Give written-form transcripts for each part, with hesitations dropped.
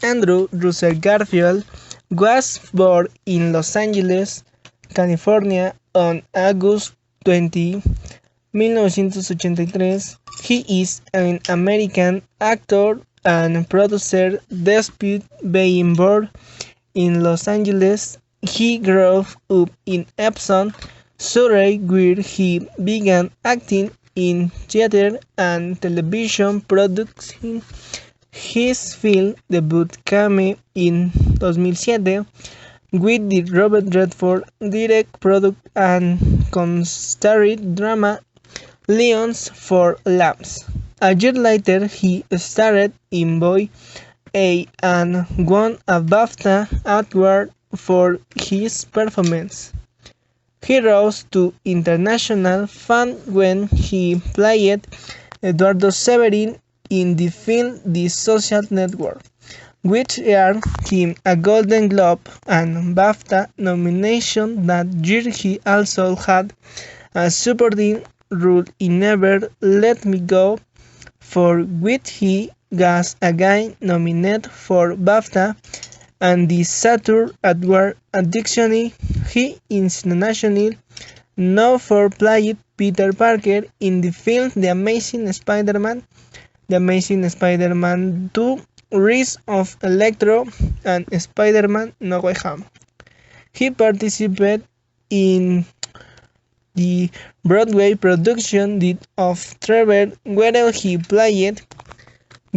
Andrew Russell Garfield was born in Los Angeles, California on August 20, 1983. He is an American actor and producer despite being born in Los Angeles. He grew up in Epsom, Surrey, where he began acting in theater and television producing. His film debut came in 2007 with the Robert Redford direct product and co-starred drama Lions for Lambs. A year later he starred in Boy A and won a BAFTA award for his performance. He rose to international fame when he played Eduardo Severin in the film The Social Network, which earned him a Golden Globe and BAFTA nomination. That year he also had a supporting role in Never Let Me Go, for which he was again nominated for BAFTA and the Saturn Award. Additionally, he is internationally known for playing Peter Parker in the film The Amazing Spider-Man, The Amazing Spider-Man 2, Rise of Electro, and Spider-Man No Way Home. He participated in the Broadway production of Trevor, where he played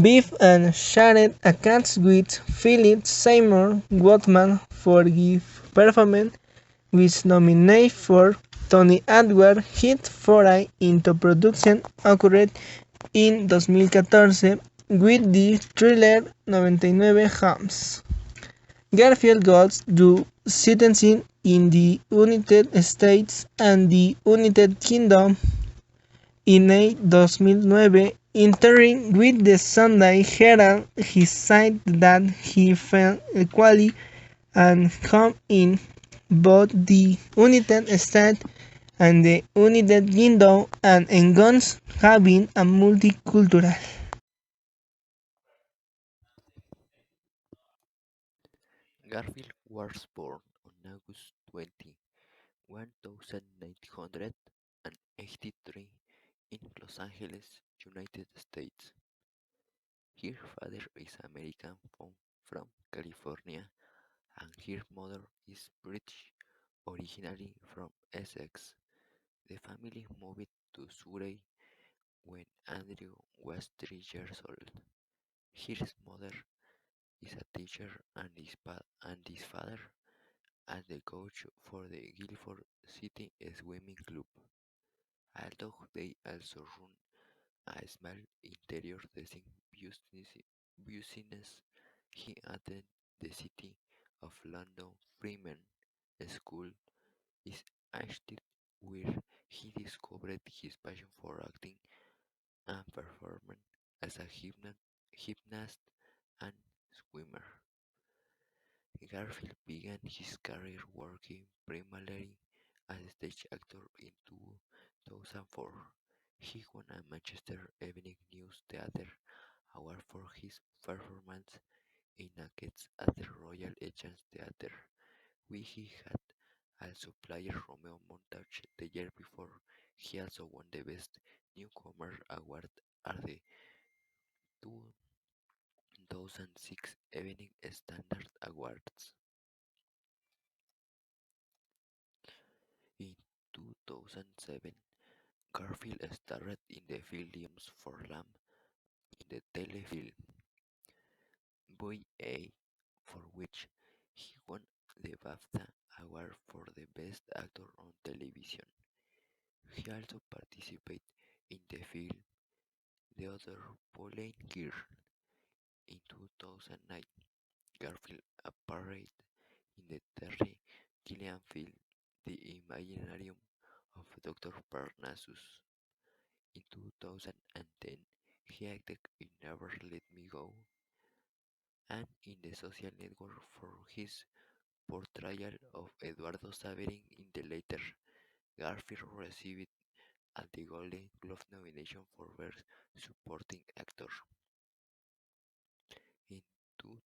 Beef and shared a cast with Philip Seymour Hoffman for his performance, which nominated for Tony Award. His foray into production occurred in 2014 with the thriller 99 Homes. Garfield goes to sentencing in the United States and the United Kingdom in 2009. Interning with the Sunday Herald, he said that he felt equally at home in both the United States and the United Kingdom and enjoys having a multicultural. Garfield was born on August 20, 1983 in Los Angeles, United States. Her father is American from California and her mother is British, originally from Essex. The family moved to Surrey when Andrew was 3 years old. His mother is a teacher and his father as the coach for the Guilford City Swimming Club. Although they also run a small interior design business, he attended the City of London Freeman School in Ashton, where he discovered his passion for acting and performance as a gymnast and swimmer. Garfield began his career working primarily as a stage actor in 2004. He won a Manchester Evening News Theatre Award for his performance in Nakeds at the Royal Exchange Theatre, where he had also played Romeo Montage the year before. He also won the Best Newcomer Award at the 2006 Evening Standard Awards. In 2007, Garfield starred in the film Lions for Lamb in the telefilm Boy A, for which he won the BAFTA Award for the Best Actor on Television. He also participated in the film The Other Boleyn Girl in 2009. Garfield appeared in the Terry Gilliam film The Imaginarium of Dr. Parnassus. In 2010, he acted in Never Let Me Go and in The Social Network for his portrayal of Eduardo Saverin in the latter. Garfield received the Golden Globe nomination for Best Supporting Actor. In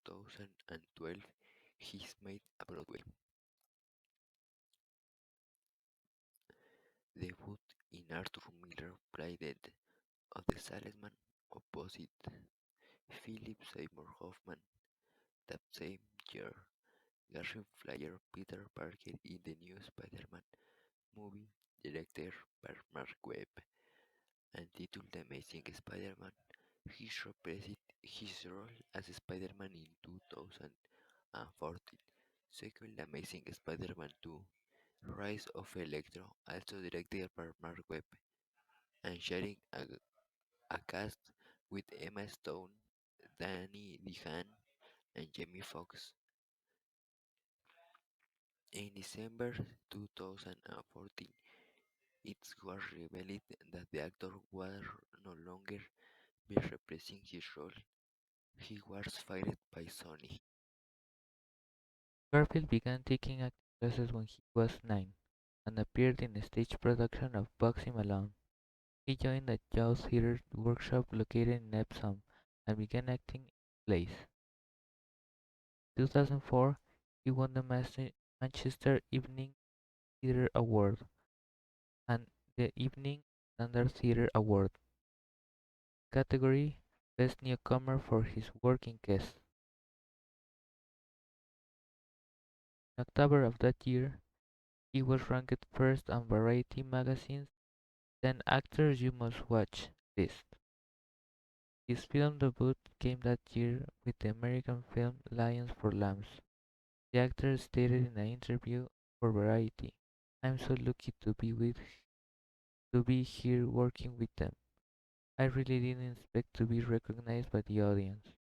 2012, he's made a Broadway debut in Arthur Miller played of the salesman opposite Philip Seymour Hoffman. That same year, Garfield fired Peter Parker in the new Spider-Man movie directed by Mark Webb and titled The Amazing Spider-Man. He reprised his role as Spider-Man in 2014. Second, The Amazing Spider-Man 2, Rise of Electro, also directed by Mark Webb, and sharing a cast with Emma Stone, Danny DeHaan, and Jamie Foxx. In December 2014, it was revealed that the actor was no longer be reprising his role. He was fired by Sony. Garfield began taking acting classes when he was 9 and appeared in a stage production of Bugsy Malone. He joined a youth theatre workshop located in Epsom and began acting in plays. In 2004, he won the Manchester Evening Theatre Award and the Evening Standard Theatre Award category Best Newcomer for his work in Kes. In October of that year, he was ranked first on Variety magazine's 10 Actors You Must Watch list. His film debut came that year with the American film Lions for Lambs. The actor stated in an interview for Variety, "I'm so lucky to be here working with them. I really didn't expect to be recognized by the audience."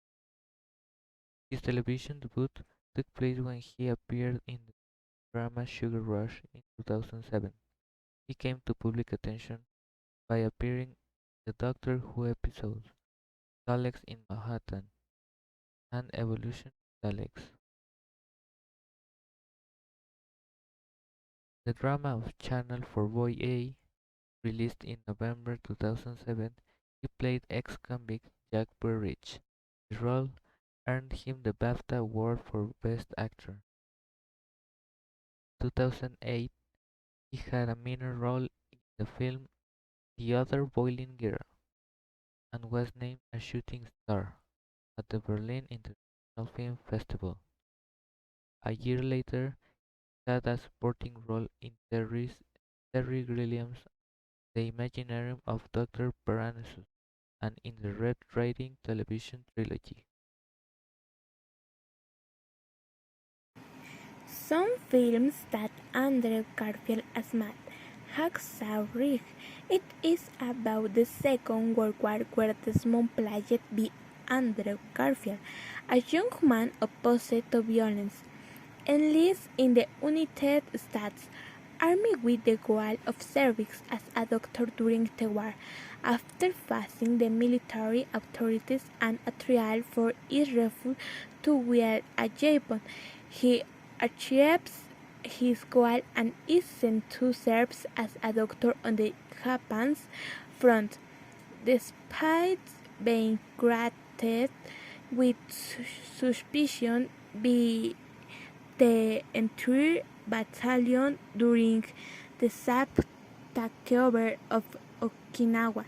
His television debut took place when he appeared in the drama Sugar Rush in 2007. He came to public attention by appearing in the Doctor Who episodes Daleks in Manhattan and Evolution Daleks. The drama of Channel for Boy A, released in November 2007, he played ex-convict Jack Burridge. His role earned him the BAFTA Award for Best Actor. In 2008, he had a minor role in the film The Other Boiling Girl and was named a shooting star at the Berlin International Film Festival. A year later, he had a supporting role in Terry Gilliam's The Imaginarium of Dr. Parnassus and in the Red Riding television trilogy. Some films that Andrew Garfield as Matt Hacksaw Ridge. It is about the Second World War where Desmond played by Andrew Garfield, a young man opposed to violence, enlists in the United States Army with the goal of service as a doctor during the war. After facing the military authorities and a trial for his refusal to wear a weapon, he achieves his goal and is sent to serve as a doctor on the Japan's front. Despite being granted with suspicion by the entire battalion during the SAP takeover of Okinawa,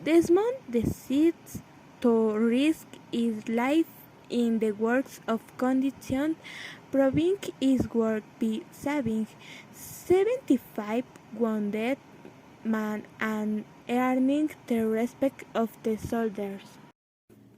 Desmond decides to risk his life in the worst of conditions, proving his work by saving 75 wounded men and earning the respect of the soldiers.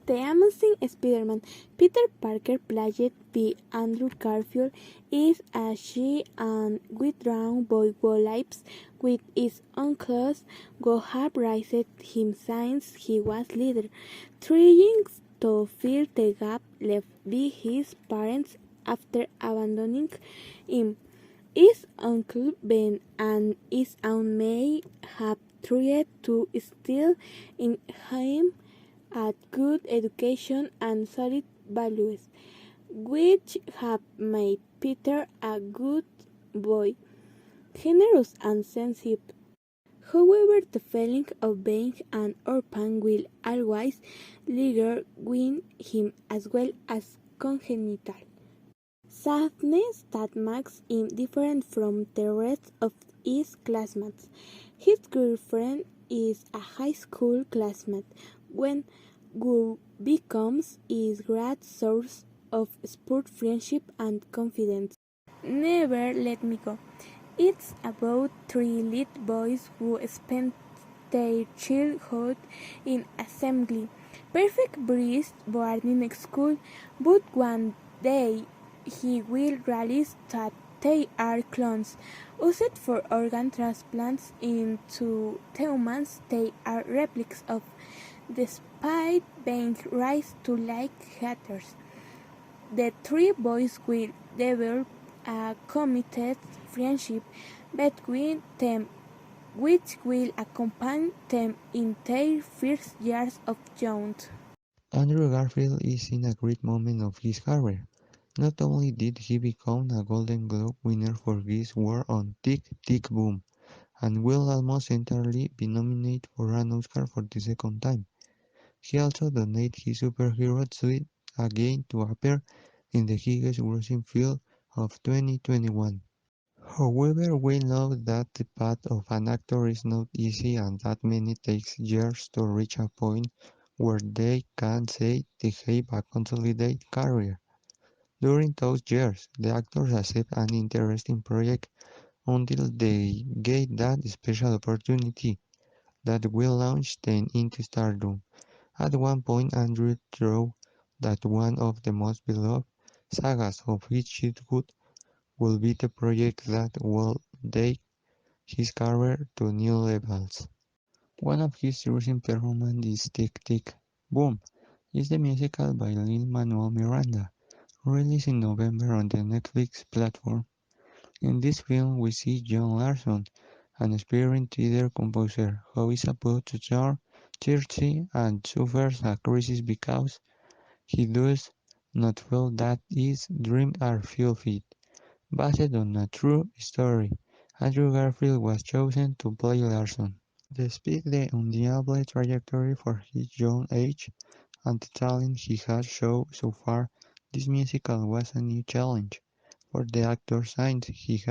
The Amazing Spider-Man, Peter Parker, played by Andrew Garfield, is a shy and withdrawn boy who lives with his uncles who have raised him since he was little, trying to fill the gap left by his parents after abandoning him. His uncle Ben and his aunt May have tried to instill in him a good education and solid values, which have made Peter a good boy, generous and sensitive. However, the feeling of being an orphan will always linger with him as well as congenital sadness that makes him different from the rest of his classmates. His girlfriend is a high school classmate when who becomes his great source of sport friendship and confidence. Never Let Me Go. It's about three little boys who spend their childhood in assembly. Perfect breeze boarding school, but one day he will realize that they are clones. Used for organ transplants into humans, they are replicas of, despite being raised to like haters. The three boys will develop a committed friendship between them which will accompany them in their first years of youth. Andrew Garfield is in a great moment of his career. Not only did he become a Golden Globe winner for his work on Tick, Tick, Boom, and will almost certainly be nominated for an Oscar for the second time, he also donated his superhero suit again to appear in the highest grossing film of 2021. However, we know that the path of an actor is not easy and that many takes years to reach a point where they can say they have a consolidated career. During those years, the actors accept an interesting project until they get that special opportunity that will launch them into stardom. At one point, Andrew wrote that one of the most beloved sagas of his childhood will be the project that will take his career to new levels. One of his recent performances is Tick Tick Boom. It's the musical by Lin-Manuel Miranda, released in November on the Netflix platform. In this film, we see John Larson, an aspiring theater composer who is about to turn 30 and suffers a crisis because he does not feel that his dreams are fulfilled. Based on a true story, Andrew Garfield was chosen to play Larson. Despite the undeniable trajectory for his young age and the talent he has shown so far, this musical was a new challenge for the actor since he had